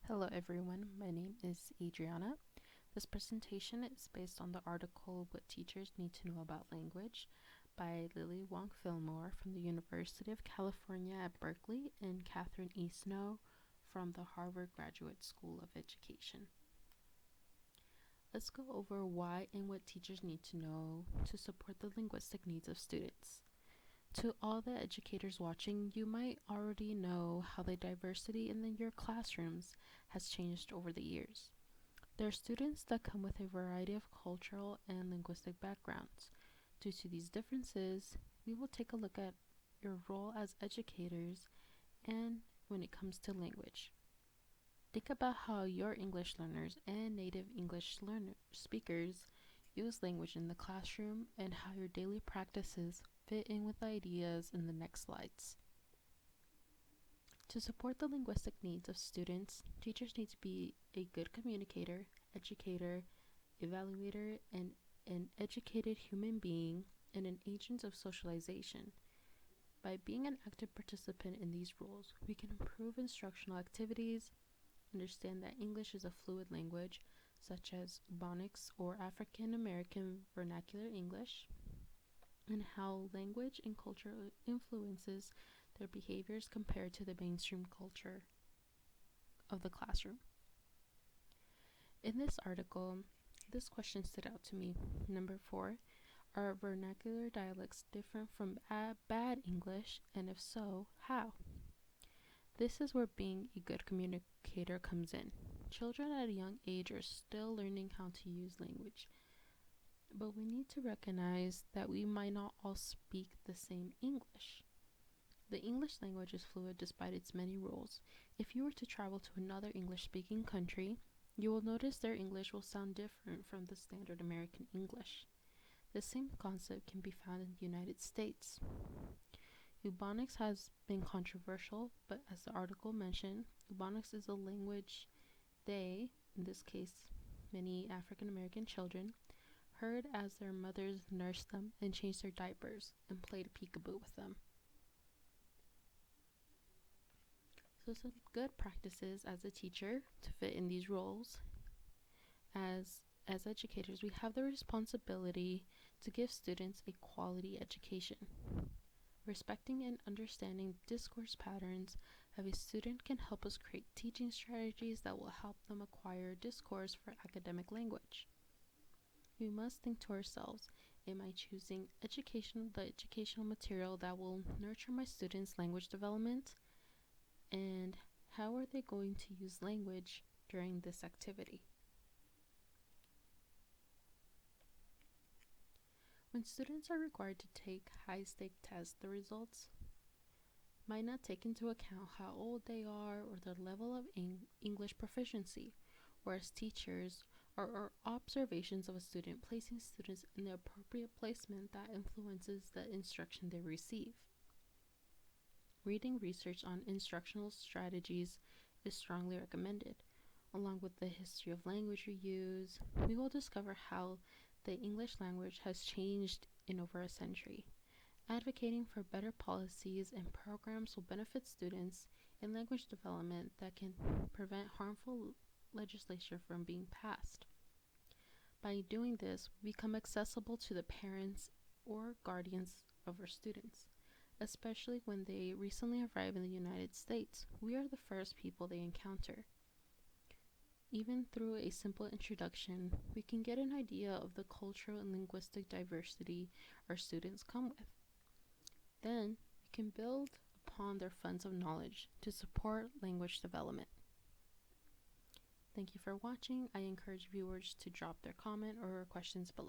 Hello everyone, my name is Adriana. This presentation is based on the article What Teachers Need to Know About Language by Lily Wong Fillmore from the University of California at Berkeley and Catherine E from the Harvard Graduate School of Education. Let's go over why and what teachers need to know to support the linguistic needs of students. To all the educators watching, you might already know how the diversity in your classrooms has changed over the years. There are students that come with a variety of cultural and linguistic backgrounds. Due to these differences, we will take a look at your role as educators and when it comes to language. Think about how your English learners and native English speakers use language in the classroom and how your daily practices fit in with the ideas in the next slides. To support the linguistic needs of students, teachers need to be a good communicator, educator, evaluator, and an educated human being and an agent of socialization. By being an active participant in these roles, we can improve instructional activities, understand that English is a fluid language, such as Ebonics or African American Vernacular English, and how language and culture influences their behaviors compared to the mainstream culture of the classroom. In this article, this question stood out to me. Number 4, are vernacular dialects different from bad English, and if so, how? This is where being a good communicator comes in. Children at a young age are still learning how to use language, but we need to recognize that we might not all speak the same English. The English language is fluid despite its many rules. If you were to travel to another English-speaking country, you will notice their English will sound different from the standard American English. The same concept can be found in the United States. Ebonics has been controversial, but as the article mentioned, Ebonics is a language they, in this case, many African American children, heard as their mothers nursed them and changed their diapers and played peekaboo with them. So some good practices as a teacher to fit in these roles. As educators, we have the responsibility to give students a quality education. Respecting and understanding discourse patterns of a student can help us create teaching strategies that will help them acquire discourse for academic language. We must think to ourselves, am I choosing the educational material that will nurture my students' language development? And how are they going to use language during this activity? When students are required to take high-stake tests, the results might not take into account how old they are or their level of English proficiency, whereas teachers or observations of a student placing students in the appropriate placement that influences the instruction they receive. Reading research on instructional strategies is strongly recommended. Along with the history of language reuse, we will discover how the English language has changed in over a century. Advocating for better policies and programs will benefit students in language development that can prevent harmful legislation from being passed. By doing this, we become accessible to the parents or guardians of our students, especially when they recently arrive in the United States. We are the first people they encounter. Even through a simple introduction, we can get an idea of the cultural and linguistic diversity our students come with. Then, we can build upon their funds of knowledge to support language development. Thank you for watching. I encourage viewers to drop their comment or questions below.